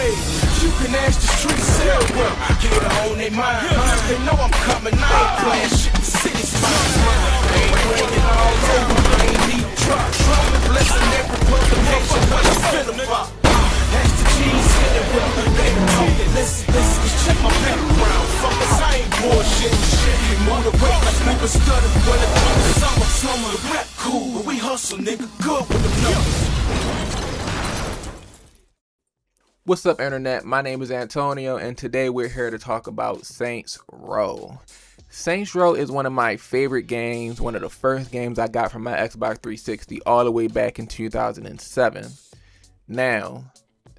Hey, you can ask the streets, sell well. Get on their mind. They know I'm coming. I ain't playing shit. The city's mine. I ain't bringing all over. I ain't need a truck. Trump blessing every publication. What you feeling about? That's the G's hitting with me. Baby, talking. Listen, just check my background. Fuckers, I ain't bullshit. Shit, we motivate like niggas study. When it comes to summer, the rap cool, but we hustle, nigga. Good with the numbers. What's up, internet? My name is Antonio, and today we're here to talk about Saints Row. Saints Row is one of my favorite games, one of the first games I got from my Xbox 360 all the way back in 2007. Now,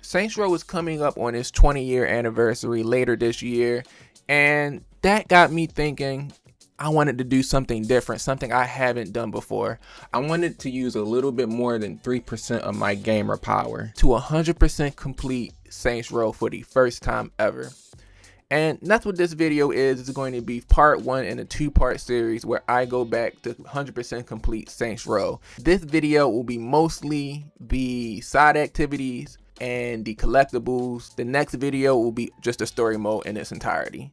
Saints Row is coming up on its 20-year anniversary later this year, and that got me thinking I wanted to do something different, something I haven't done before. I wanted to use a little bit more than 3% of my gamer power to 100% complete Saints Row for the first time ever. And that's what this video is. It's going to be part one in a two-part series where I go back to 100% complete Saints Row. This video will be mostly the side activities and the collectibles. The next video will be just the story mode in its entirety.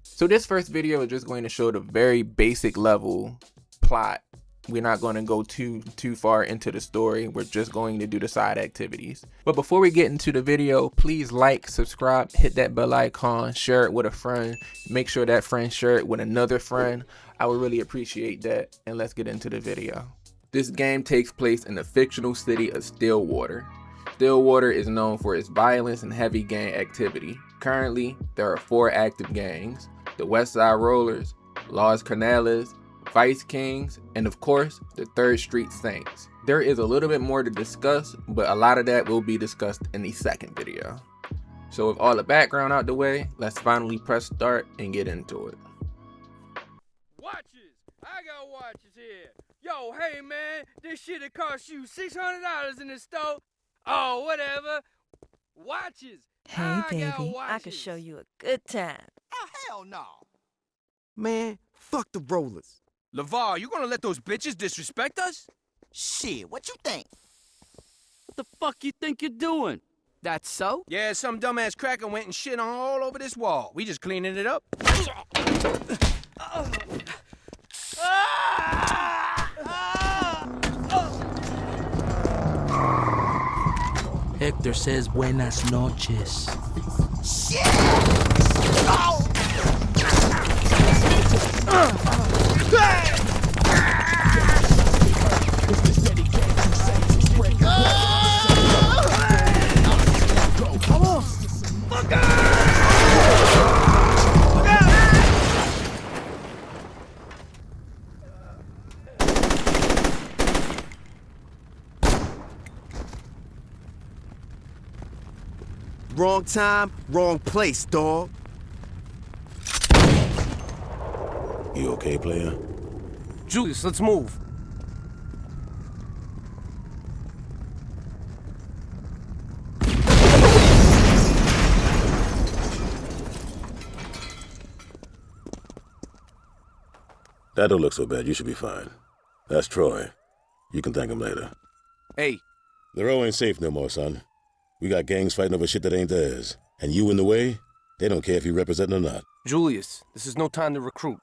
So this first video is just going to show the very basic level plot. We're not going to go too far into the story. We're just going to do the side activities. But before we get into the video, please like, subscribe, hit that bell icon, share it with a friend. Make sure that friend share it with another friend. I would really appreciate that. And let's get into the video. This game takes place in the fictional city of Stillwater. Stillwater is known for its violence and heavy gang activity. Currently, there are 4 active gangs: the Westside Rollers, Los Canales, Vice Kings, and of course, the 3rd Street Saints. There is a little bit more to discuss, but a lot of that will be discussed in the second video. So with all the background out the way, let's finally press start and get into it. Watches! I got watches here. Yo, hey man, this shit'll cost you $600 in the store. Oh, whatever. Watches! Hey, baby, I can show you a good time. Oh, hell no. Man, fuck the Rollers. LeVar, you gonna let those bitches disrespect us? Shit, what you think? What the fuck you think you're doing? That's so? Yeah, some dumbass cracker went and shit all over this wall. We just cleaning it up. Hector says buenas noches. Shit! Oh! Wrong time, wrong place, dog. You okay, player? Julius, let's move. That don't look so bad. You should be fine. That's Troy. You can thank him later. Hey. The row ain't safe no more, son. We got gangs fighting over shit that ain't theirs. And you in the way, they don't care if you represent or not. Julius, this is no time to recruit.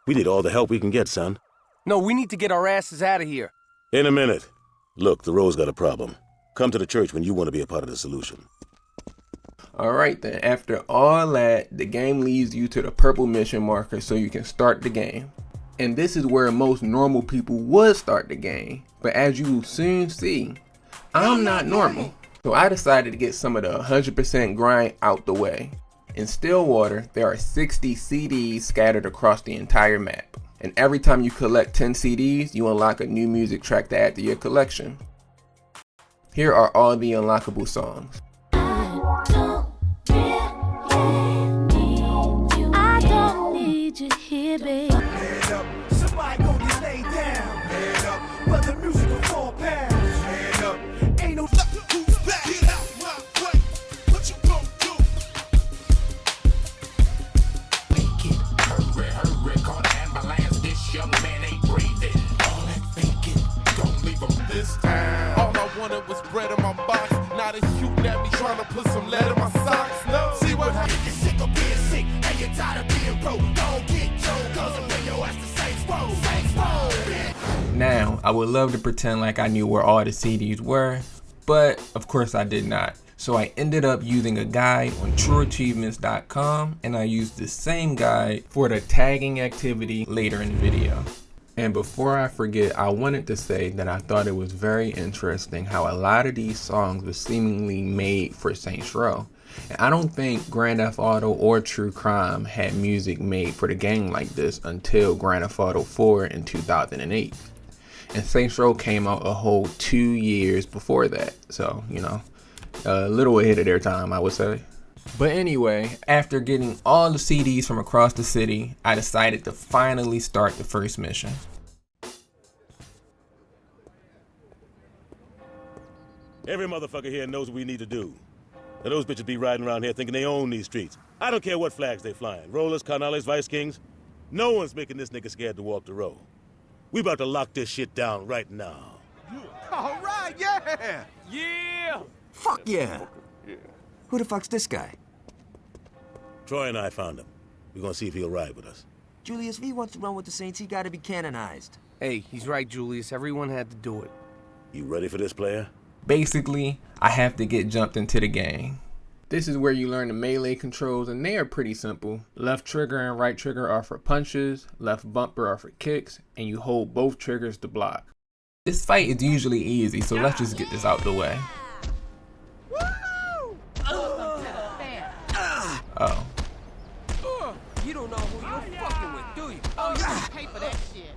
We need all the help we can get, son. No, we need to get our asses out of here. In a minute. Look, the row's got a problem. Come to the church when you want to be a part of the solution. Alright then, after all that, the game leads you to the purple mission marker so you can start the game. And this is where most normal people would start the game. But as you will soon see, I'm not normal. So I decided to get some of the 100% grind out the way. In Stillwater, there are 60 CDs scattered across the entire map. And every time you collect 10 CDs, you unlock a new music track to add to your collection. Here are all the unlockable songs. I don't need you here, baby. Head up, somebody gonna get laid down. Head up, but the music will fall pounds. Head up, ain't no who's back. Get out my way. What you gonna do? Make it hurry, call the ambulance. This young man ain't breathing. All that thinking, don't leave him this time. All I wanted was bread in my box, not a shoot that me trying to put some lead in my socks. No. See what happens? You're sick of being sick, and you're tired of being broke. Don't get choked, cause I'm bring your ass to Saints Row. Saints Row. Now, I would love to pretend like I knew where all the CDs were, but of course I did not. So I ended up using a guide on trueachievements.com, and I used the same guide for the tagging activity later in the video. And before I forget, I wanted to say that I thought it was very interesting how a lot of these songs were seemingly made for Saints Row. And I don't think Grand Theft Auto or True Crime had music made for the game like this until Grand Theft Auto 4 in 2008. And Saints Row came out a whole 2 years before that. So, you know, a little ahead of their time, I would say. But anyway, after getting all the CDs from across the city, I decided to finally start the first mission. Every motherfucker here knows what we need to do. Now those bitches be riding around here thinking they own these streets. I don't care what flags they flying. Rollers, Carnales, Vice Kings. No one's making this nigga scared to walk the road. We about to lock this shit down right now. All right, yeah. Yeah! Fuck yeah. Who the fuck's this guy? Troy and I found him. We're gonna see if he'll ride with us. Julius, if he wants to run with the Saints, he gotta be canonized. Hey, he's right, Julius. Everyone had to do it. You ready for this, player? Basically, I have to get jumped into the game. This is where you learn the melee controls, and they are pretty simple. Left trigger and right trigger are for punches, left bumper are for kicks, and you hold both triggers to block. This fight is usually easy, so let's just get this out the way. Oh. You don't know who you're fucking with, do you? Oh, you can pay for that shit.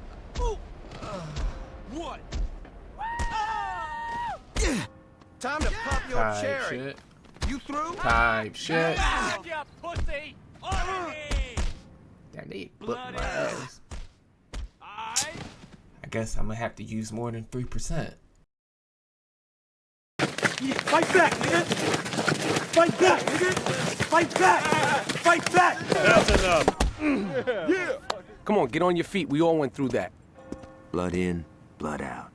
What? Time to pop your Type cherry. shit. You through? Type shit. You pussy! Damn, they booked my ass. I guess I'm gonna have to use more than 3%. Fight back, nigga! Fight back, nigga! Fight back! Fight back! That's enough. Yeah. Come on, get on your feet. We all went through that. Blood in, blood out.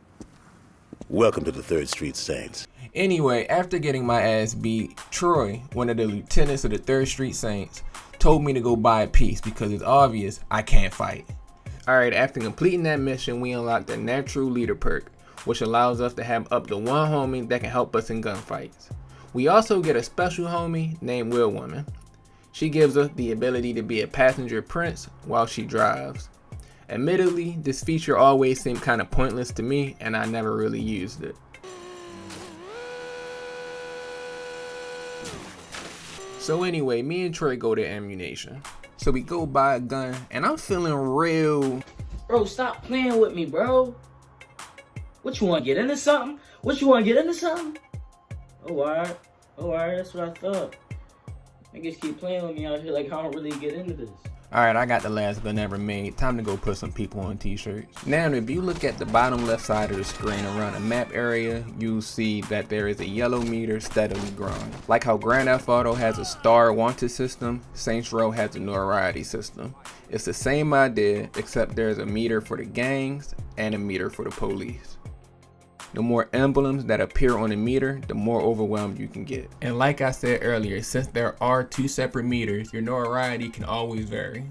Welcome to the 3rd Street Saints. Anyway, after getting my ass beat, Troy, one of the lieutenants of the 3rd Street Saints, told me to go buy a piece because it's obvious I can't fight. Alright, after completing that mission, we unlocked the Natural Leader perk, which allows us to have up to one homie that can help us in gunfights. We also get a special homie named Wheel Woman. She gives us the ability to be a passenger prince while she drives. Admittedly, this feature always seemed kind of pointless to me, and I never really used it. So anyway, me and Troy go to Ammunition. So we go buy a gun, and I'm feeling real. Bro, stop playing with me, bro. What, you want to get into something? What, you want to get into something? Oh, alright. Oh, alright, that's what I thought. Niggas keep playing with me out here like I don't really get into this. Alright, I got the last gun ever made. Time to go put some people on t-shirts. Now, if you look at the bottom left side of the screen around the map area, you'll see that there is a yellow meter steadily growing. Like how Grand Theft Auto has a star wanted system, Saints Row has a notoriety system. It's the same idea, except there's a meter for the gangs and a meter for the police. The more emblems that appear on the meter, the more overwhelmed you can get. And like I said earlier, since there are 2 separate meters, your notoriety can always vary.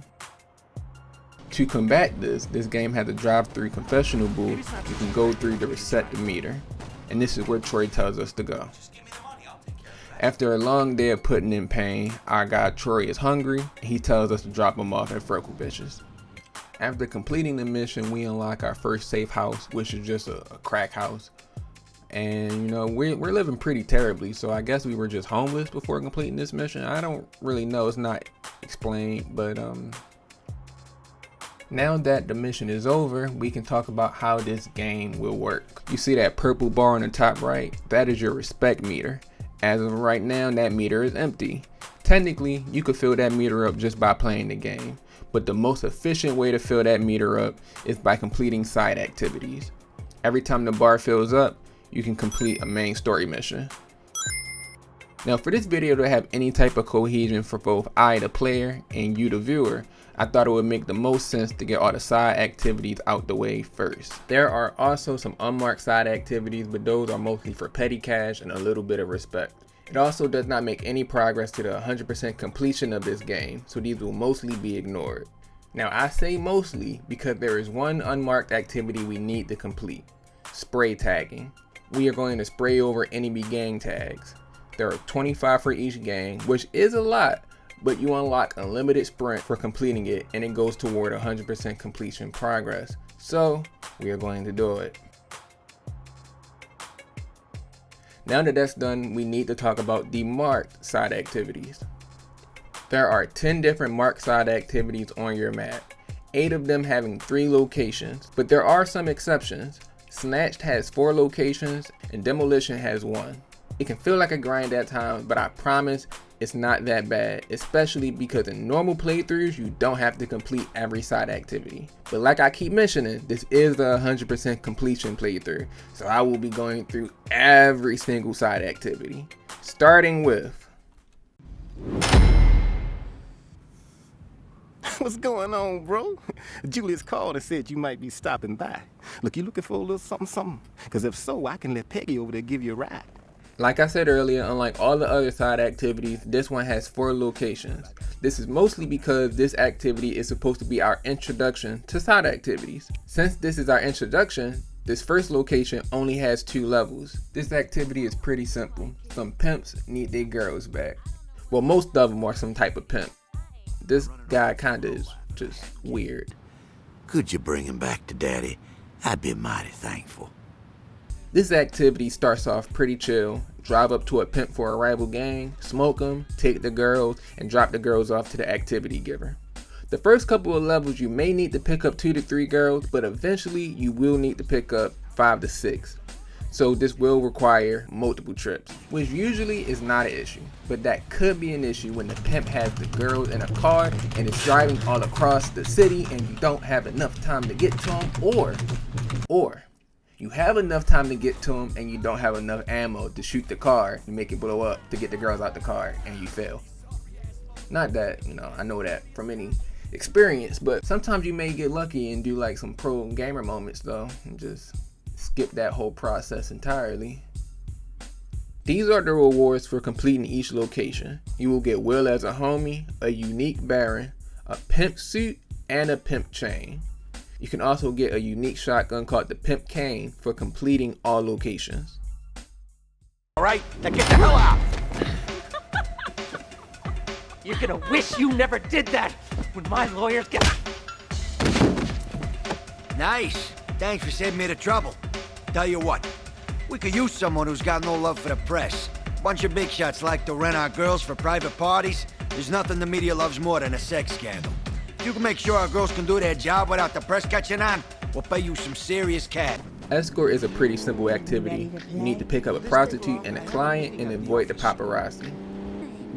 To combat this game has a drive-through confessional booth you can go through to reset the meter. And this is where Troy tells us to go. After a long day of putting in pain, our guy Troy is hungry, and he tells us to drop him off at Freckle Bitches. After completing the mission, we unlock our first safe house, which is just a crack house. And you know, we're living pretty terribly, so I guess we were just homeless before completing this mission. I don't really know, it's not explained, but now that the mission is over, we can talk about how this game will work. You see that purple bar on the top right? That is your respect meter. As of right now, that meter is empty. Technically, you could fill that meter up just by playing the game, but the most efficient way to fill that meter up is by completing side activities. Every time the bar fills up, you can complete a main story mission. Now, for this video to have any type of cohesion for both I, the player, and you, the viewer, I thought it would make the most sense to get all the side activities out the way first. There are also some unmarked side activities, but those are mostly for petty cash and a little bit of respect. It also does not make any progress to the 100% completion of this game, so these will mostly be ignored. Now I say mostly because there is one unmarked activity we need to complete: spray tagging. We are going to spray over enemy gang tags. There are 25 for each gang, which is a lot, but you unlock unlimited sprint for completing it, and it goes toward 100% completion progress. So we are going to do it. Now that that's done, we need to talk about the marked side activities. There are 10 different marked side activities on your map, 8 of them having 3 locations, but there are some exceptions. Snatched has 4 locations and Demolition has 1. It can feel like a grind at times, but I promise it's not that bad, especially because in normal playthroughs you don't have to complete every side activity. But like I keep mentioning, this is the 100% completion playthrough, so I will be going through every single side activity, starting with... What's going on, bro? Julius called and said you might be stopping by. Look, you looking for a little something? Because if so, I can let Peggy over there give you a ride. Like I said earlier, unlike all the other side activities, this one has 4 locations. This is mostly because this activity is supposed to be our introduction to side activities. Since this is our introduction, this first location only has 2 levels. This activity is pretty simple. Some pimps need their girls back. Well, most of them are some type of pimp. This guy kinda is just weird. Could you bring him back to Daddy? I'd be mighty thankful. This activity starts off pretty chill. Drive up to a pimp for a rival gang, smoke them, take the girls, and drop the girls off to the activity giver. The first couple of levels you may need to pick up 2 to 3 girls, but eventually you will need to pick up 5 to 6. So this will require multiple trips, which usually is not an issue, but that could be an issue when the pimp has the girls in a car and is driving all across the city and you don't have enough time to get to them, or you have enough time to get to them and you don't have enough ammo to shoot the car and make it blow up to get the girls out the car and you fail. Not that, I know that from any experience, but sometimes you may get lucky and do like some pro gamer moments though and just skip that whole process entirely. These are the rewards for completing each location. You will get Will as a homie, a unique Baron, a pimp suit, and a pimp chain. You can also get a unique shotgun called the Pimp Cane for completing all locations. Alright, now get the hell out! You're gonna wish you never did that when my lawyers get... Nice. Thanks for saving me the trouble. Tell you what, we could use someone who's got no love for the press. Bunch of big shots like to rent our girls for private parties. There's nothing the media loves more than a sex scandal. If you can make sure our girls can do their job without the press catching on, we'll pay you some serious cash. Escort is a pretty simple activity. You need to pick up a prostitute and a client and avoid the paparazzi.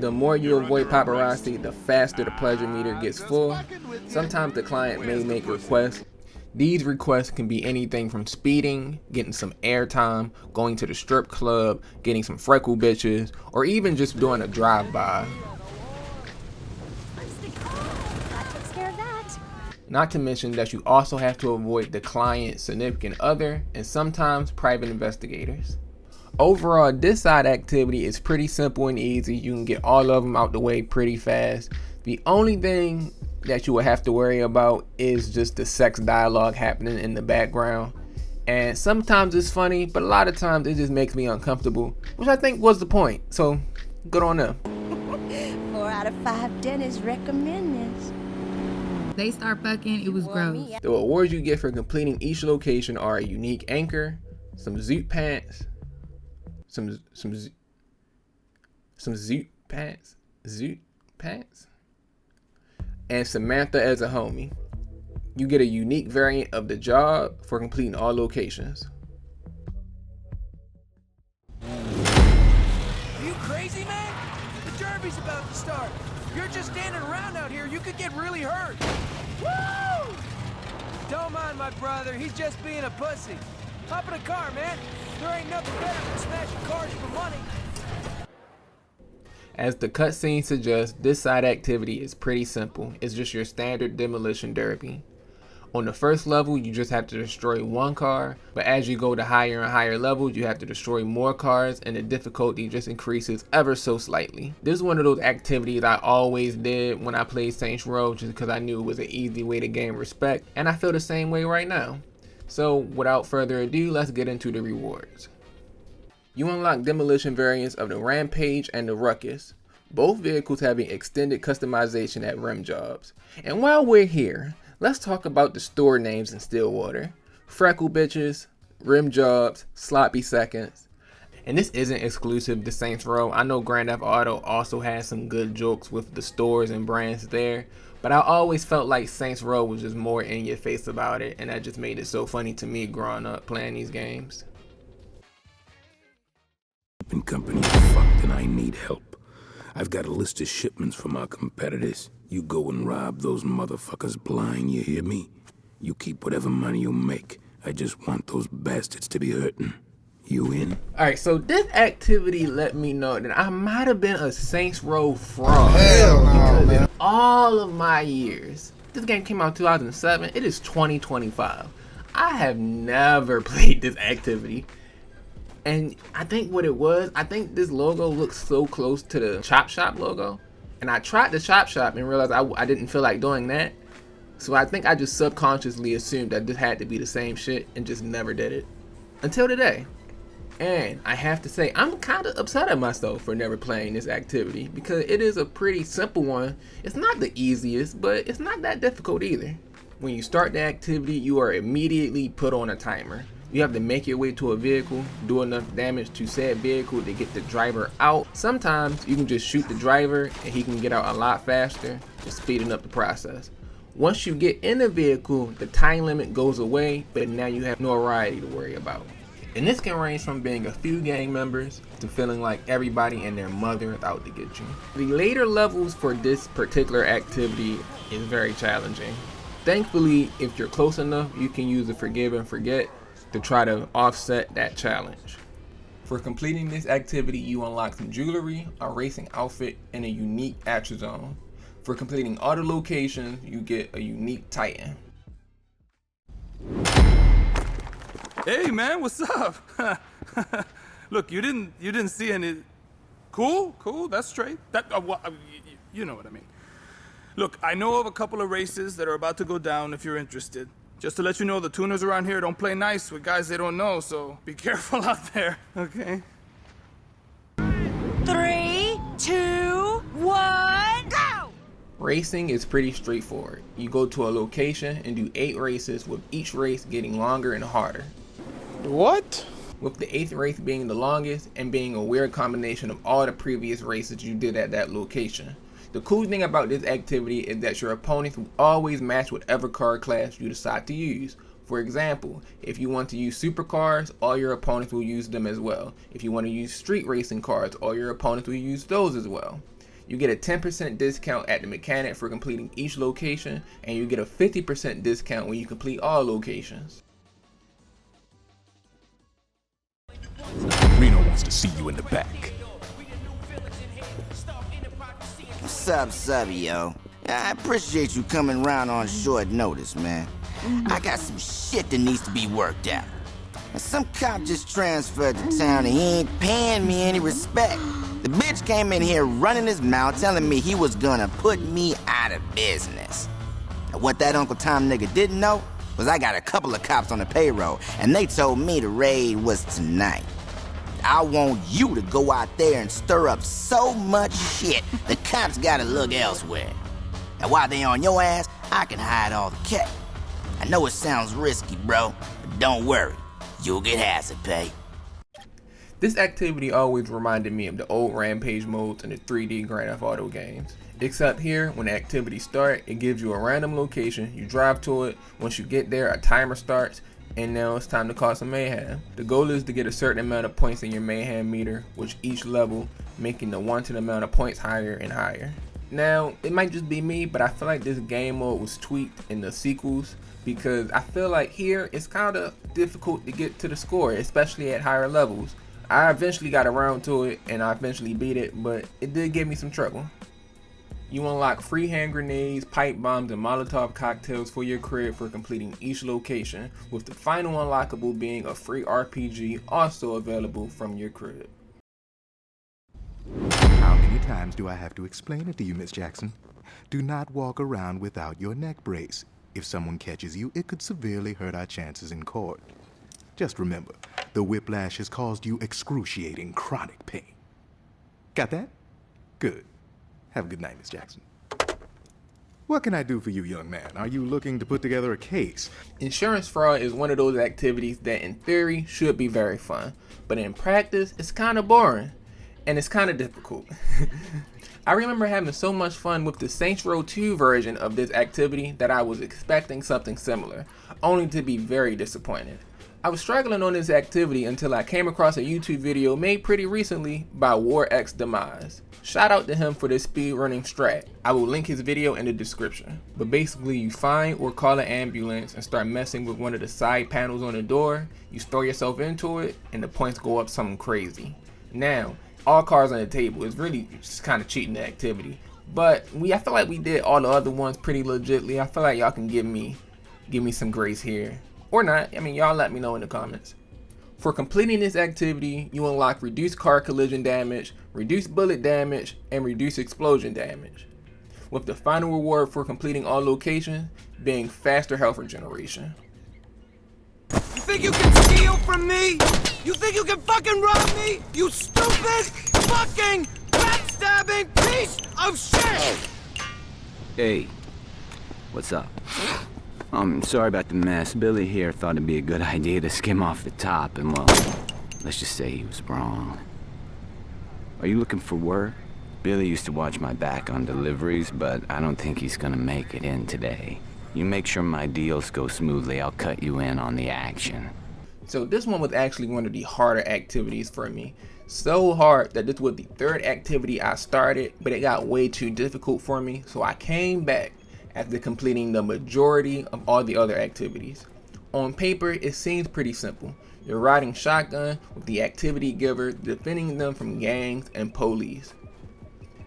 The more you avoid paparazzi, the faster the pleasure meter gets full. Sometimes the client may make requests. These requests can be anything from speeding, getting some airtime, going to the strip club, getting some freckle bitches, or even just doing a drive-by. Not to mention that you also have to avoid the client's significant other and sometimes private investigators. Overall, this side activity is pretty simple and easy. You can get all of them out the way pretty fast. The only thing that you will have to worry about is just the sex dialogue happening in the background, and sometimes it's funny, but a lot of times it just makes me uncomfortable, which I think was the point, so good on them. 4 out of 5 dentists recommend this. They start fucking, it was gross. The awards you get for completing each location are a unique anchor, some zoot pants, some zoot pants, and Samantha as a homie. You get a unique variant of the job for completing all locations. Are you crazy, man? The derby's about to start. You're just standing around out here. You could get really hurt. Woo! Don't mind my brother. He's just being a pussy. Hop in a car, man. There ain't nothing better than smashing cars for money. As the cutscene suggests, this side activity is pretty simple. It's just your standard demolition derby. On the first level, you just have to destroy one car, but as you go to higher and higher levels, you have to destroy more cars, and the difficulty just increases ever so slightly. This is one of those activities I always did when I played Saints Row, just because I knew it was an easy way to gain respect, and I feel the same way right now. So without further ado, let's get into the rewards. You unlock demolition variants of the Rampage and the Ruckus, both vehicles having extended customization at rim jobs. And while we're here, let's talk about the store names in Stillwater: Freckle Bitches, Rim Jobs, Sloppy Seconds. And this isn't exclusive to Saints Row. I know Grand Theft Auto also has some good jokes with the stores and brands there, but I always felt like Saints Row was just more in your face about it, and that just made it so funny to me growing up playing these games. Company fucked and I need help. I've got a list of shipments from our competitors. You go and rob those motherfuckers blind, you hear me? You keep whatever money you make. I just want those bastards to be hurting. You in? Alright, so this activity let me know that I might have been a Saints Row fraud. Because in all of my years, this game came out in 2007, it is 2025. I have never played this activity. And I think what it was, I think this logo looks so close to the Chop Shop logo. And I tried the Chop Shop and realized I didn't feel like doing that. So I think I just subconsciously assumed that this had to be the same shit and just never did it. Until today. And I have to say, I'm kind of upset at myself for never playing this activity, because it is a pretty simple one. It's not the easiest, but it's not that difficult either. When you start the activity, you are immediately put on a timer. You have to make your way to a vehicle, do enough damage to said vehicle to get the driver out. Sometimes you can just shoot the driver and he can get out a lot faster, just speeding up the process. Once you get in the vehicle, the time limit goes away, but now you have notoriety to worry about. And this can range from being a few gang members to feeling like everybody and their mother is out to get you. The later levels for this particular activity is very challenging. Thankfully, if you're close enough, you can use the forgive and forget to try to offset that challenge. For completing this activity, you unlock some jewelry, a racing outfit, and a unique action zone. For completing all the locations, you get a unique Titan. Hey man, what's up? Look, you didn't see any. Cool, that's straight. You know what I mean. Look, I know of a couple of races that are about to go down if you're interested. Just to let you know, the tuners around here don't play nice with guys they don't know, so be careful out there, okay? 3, 2, 1, go! Racing is pretty straightforward. You go to a location and do 8 races, with each race getting longer and harder. What? With the 8th race being the longest and being a weird combination of all the previous races you did at that location. The cool thing about this activity is that your opponents will always match whatever car class you decide to use. For example, if you want to use supercars, all your opponents will use them as well. If you want to use street racing cars, all your opponents will use those as well. You get a 10% discount at the mechanic for completing each location, and you get a 50% discount when you complete all locations. Reno wants to see you in the back. What's up, yo? I appreciate you coming around on short notice, man. I got some shit that needs to be worked out. Some cop just transferred to town and he ain't paying me any respect. The bitch came in here running his mouth telling me he was gonna put me out of business. Now, what that Uncle Tom nigga didn't know was I got a couple of cops on the payroll, and they told me the raid was tonight. I want you to go out there and stir up so much shit, the cops gotta look elsewhere. And while they on your ass, I can hide all the cat. I know it sounds risky, bro, but don't worry. You'll get hazard pay. This activity always reminded me of the old Rampage modes in the 3D Grand Theft Auto games. Except here, when the activity starts, it gives you a random location, you drive to it, once you get there, a timer starts, and now it's time to cause some mayhem. The goal is to get a certain amount of points in your mayhem meter, with each level making the wanted amount of points higher and higher. Now, it might just be me, but I feel like this game mode was tweaked in the sequels, because I feel like here it's kind of difficult to get to the score, especially at higher levels. I eventually got around to it and I eventually beat it, but it did give me some trouble. You unlock free hand grenades, pipe bombs, and Molotov cocktails for your crib for completing each location, with the final unlockable being a free RPG also available from your crib. How many times do I have to explain it to you, Miss Jackson? Do not walk around without your neck brace. If someone catches you, it could severely hurt our chances in court. Just remember, the whiplash has caused you excruciating chronic pain. Got that? Good. Have a good night, Miss Jackson. What can I do for you, young man? Are you looking to put together a case? Insurance fraud is one of those activities that in theory should be very fun, but in practice it's kind of boring and it's kind of difficult. I remember having so much fun with the Saints Row 2 version of this activity that I was expecting something similar, only to be very disappointed. I was struggling on this activity until I came across a YouTube video made pretty recently by War X Demise. Shout out to him for this speedrunning strat. I will link his video in the description. But basically you find or call an ambulance and start messing with one of the side panels on the door, you throw yourself into it, and the points go up something crazy. Now, all cards on the table is really just kind of cheating the activity. But I feel like we did all the other ones pretty legitly. I feel like y'all can give me some grace here. Or not, I mean, y'all let me know in the comments. For completing this activity, you unlock reduced car collision damage, reduced bullet damage, and reduced explosion damage, with the final reward for completing all locations being faster health regeneration. You think you can steal from me? You think you can fucking rob me? You stupid, fucking, backstabbing piece of shit! Hey, what's up? I'm sorry about the mess. Billy here thought it'd be a good idea to skim off the top, and well, let's just say he was wrong. Are you looking for work? Billy used to watch my back on deliveries, but I don't think he's gonna make it in today. You make sure my deals go smoothly, I'll cut you in on the action. So this one was actually one of the harder activities for me. So hard that this was the third activity I started, but it got way too difficult for me, so I came back after completing the majority of all the other activities. On paper, it seems pretty simple. You're riding shotgun with the activity giver, defending them from gangs and police.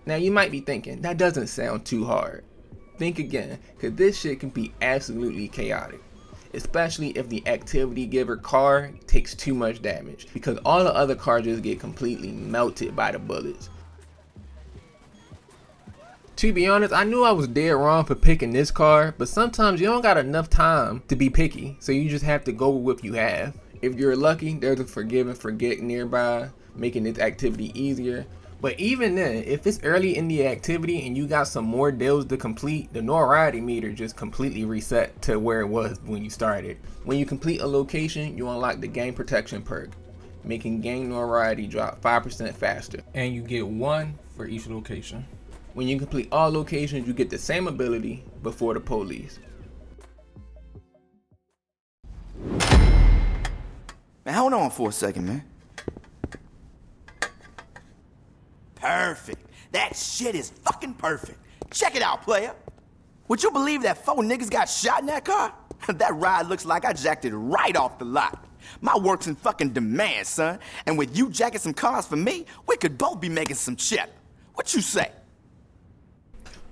Now you might be thinking, that doesn't sound too hard. Think again, cause this shit can be absolutely chaotic. Especially if the activity giver car takes too much damage, because all the other cars just get completely melted by the bullets. To be honest, I knew I was dead wrong for picking this car, but sometimes you don't got enough time to be picky, so you just have to go with what you have. If you're lucky, there's a forgive and forget nearby, making this activity easier. But even then, if it's early in the activity and you got some more deals to complete, the notoriety meter just completely reset to where it was when you started. When you complete a location, you unlock the gang protection perk, making gang notoriety drop 5% faster, and you get 1 for each location. When you complete all locations, you get the same ability before the police. Man, hold on for a second, man. Perfect. That shit is fucking perfect. Check it out, player. Would you believe that 4 niggas got shot in that car? That ride looks like I jacked it right off the lot. My work's in fucking demand, son. And with you jacking some cars for me, we could both be making some chip. What you say?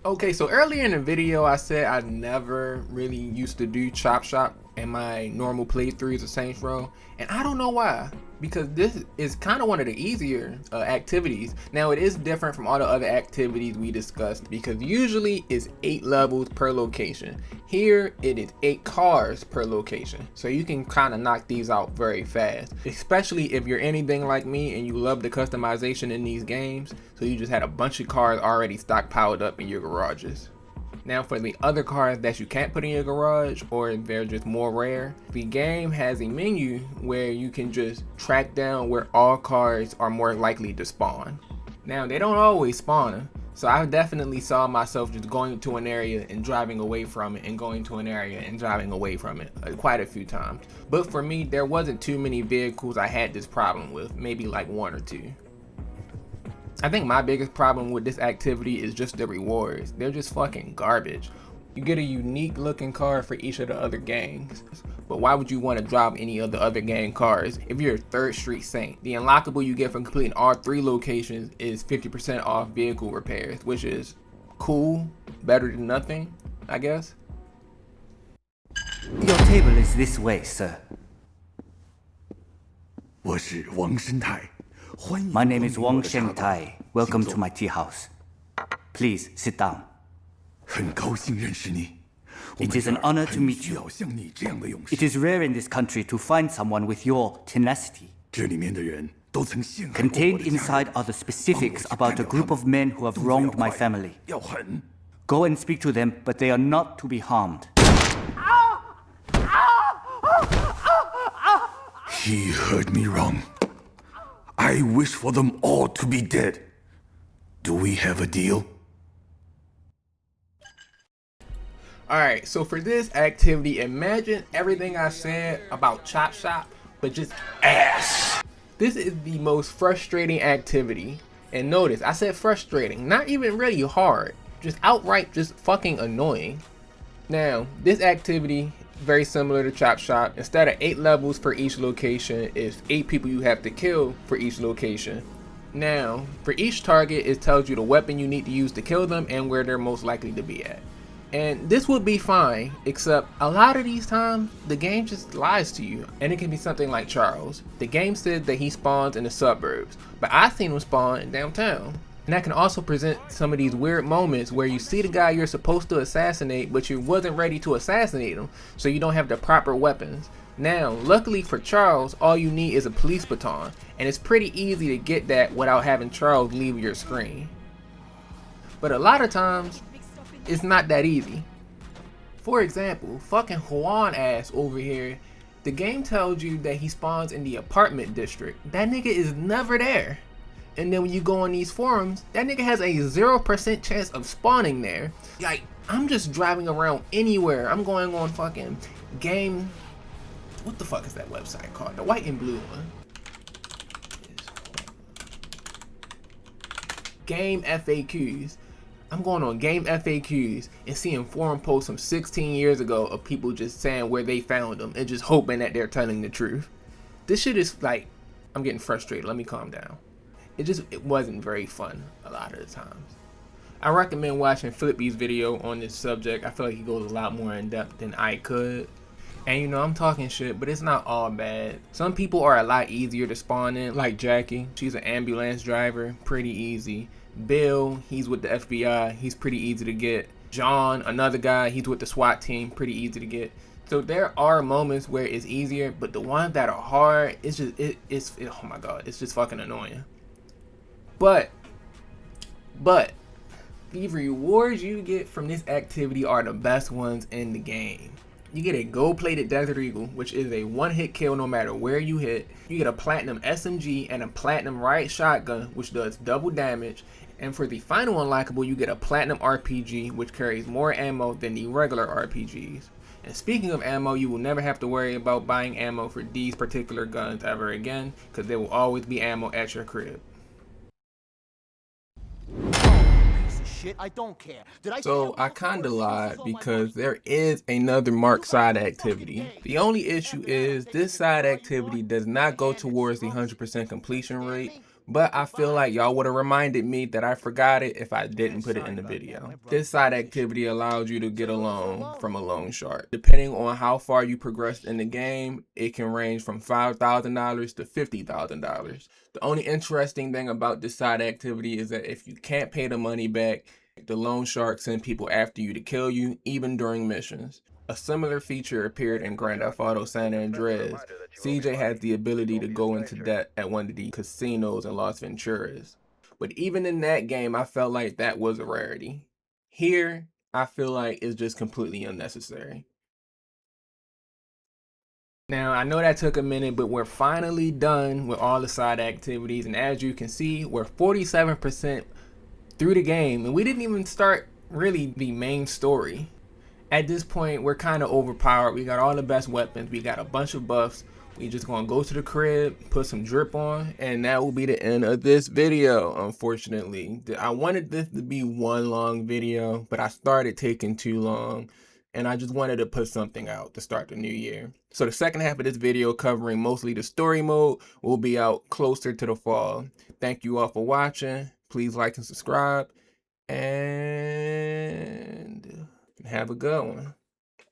Okay, so earlier in the video I said I never really used to do Chop Shop in my normal playthroughs of Saints Row, and I don't know why, because this is kind of one of the easier activities. Now it is different from all the other activities we discussed, because usually it's 8 levels per location. Here it is 8 cars per location, so you can kind of knock these out very fast, especially if you're anything like me and you love the customization in these games, so you just had a bunch of cars already stockpiled up in your garages. Now for the other cars that you can't put in your garage, or they're just more rare, the game has a menu where you can just track down where all cars are more likely to spawn. Now they don't always spawn them, so I definitely saw myself just going to an area and driving away from it, and going to an area and driving away from it quite a few times. But for me, there wasn't too many vehicles I had this problem with, maybe like 1 or 2. I think my biggest problem with this activity is just the rewards. They're just fucking garbage. You get a unique looking car for each of the other gangs, but why would you want to drop any of the other gang cars if you're a 3rd Street Saint? The unlockable you get from completing all 3 locations is 50% off vehicle repairs, which is cool, better than nothing, I guess. Your table is this way, sir. 我是王生态，欢迎 My name is 光 Wang 临我的茶馆 Shengtai. Welcome to my tea house. Please sit down. 很高兴认识你。 It is an honor to meet 需 you. 要像你这样的勇士。 It is rare in this country to find someone with your tenacity. 这里面的人都曾陷害过我 Contained 的家人 inside are the specifics about a group of men who have wronged my family. 要狠。 Go and speak to them, but they are not to be harmed. He heard me wrong. I wish for them all to be dead. Do we have a deal? Alright, so for this activity, imagine everything I said about Chop Shop, but just ass. This is the most frustrating activity. And notice, I said frustrating, not even really hard. Just outright just fucking annoying. Now, this activity, very similar to Chop Shop. Instead of 8 levels for each location, it's 8 people you have to kill for each location. Now, for each target, it tells you the weapon you need to use to kill them and where they're most likely to be at. And this would be fine, except a lot of these times, the game just lies to you. And it can be something like Charles. The game says that he spawns in the suburbs, but I seen him spawn in downtown. And that can also present some of these weird moments where you see the guy you're supposed to assassinate, but you wasn't ready to assassinate him, so you don't have the proper weapons. Now, luckily for Charles, all you need is a police baton, and it's pretty easy to get that without having Charles leave your screen. But a lot of times, it's not that easy. For example, fucking Juan ass over here, the game tells you that he spawns in the apartment district. That nigga is never there. And then when you go on these forums, that nigga has a 0% chance of spawning there. Like, I'm just driving around anywhere. I'm going on fucking game. What the fuck is that website called? The white and blue one. Game FAQs. I'm going on Game FAQs and seeing forum posts from 16 years ago of people just saying where they found them and just hoping that they're telling the truth. This shit is like, I'm getting frustrated. Let me calm down. It wasn't very fun a lot of the times. I recommend watching Flippy's video on this subject. I feel like he goes a lot more in depth than I could. And you know, I'm talking shit, but it's not all bad. Some people are a lot easier to spawn in, like Jackie. She's an ambulance driver, pretty easy. Bill, he's with the FBI, he's pretty easy to get. John, another guy, he's with the SWAT team, pretty easy to get. So there are moments where it's easier, but the ones that are hard, it's just, oh my god, it's just fucking annoying. But the rewards you get from this activity are the best ones in the game. You get a gold-plated Desert Eagle, which is a one-hit kill no matter where you hit. You get a platinum SMG and a platinum riot shotgun, which does double damage. And for the final unlockable, you get a platinum RPG, which carries more ammo than the regular RPGs. And speaking of ammo, you will never have to worry about buying ammo for these particular guns ever again, because there will always be ammo at your crib. I don't care. So I kinda lied because there is another marked side activity. The only issue is this side activity does not go towards the 100% completion rate, but I feel like y'all would have reminded me that I forgot it if I didn't put it in the video. This side activity allows you to get a loan from a loan shark. Depending on how far you progressed in the game, it can range from $5,000 to $50,000. The only interesting thing about this side activity is that if you can't pay the money back, the loan shark send people after you to kill you, even during missions. A similar feature appeared in Grand Theft Auto San Andreas. CJ has the ability to go into debt at one of the casinos in Las Venturas. But even in that game, I felt like that was a rarity. Here, I feel like it's just completely unnecessary. Now, I know that took a minute, but we're finally done with all the side activities. And as you can see, we're 47% through the game. And we didn't even start really the main story. At this point, we're kind of overpowered. We got all the best weapons. We got a bunch of buffs. We just gonna go to the crib, put some drip on, and that will be the end of this video, unfortunately. I wanted this to be one long video, but I started taking too long, and I just wanted to put something out to start the new year. So the second half of this video, covering mostly the story mode, will be out closer to the fall. Thank you all for watching. Please like and subscribe, and Have a good one.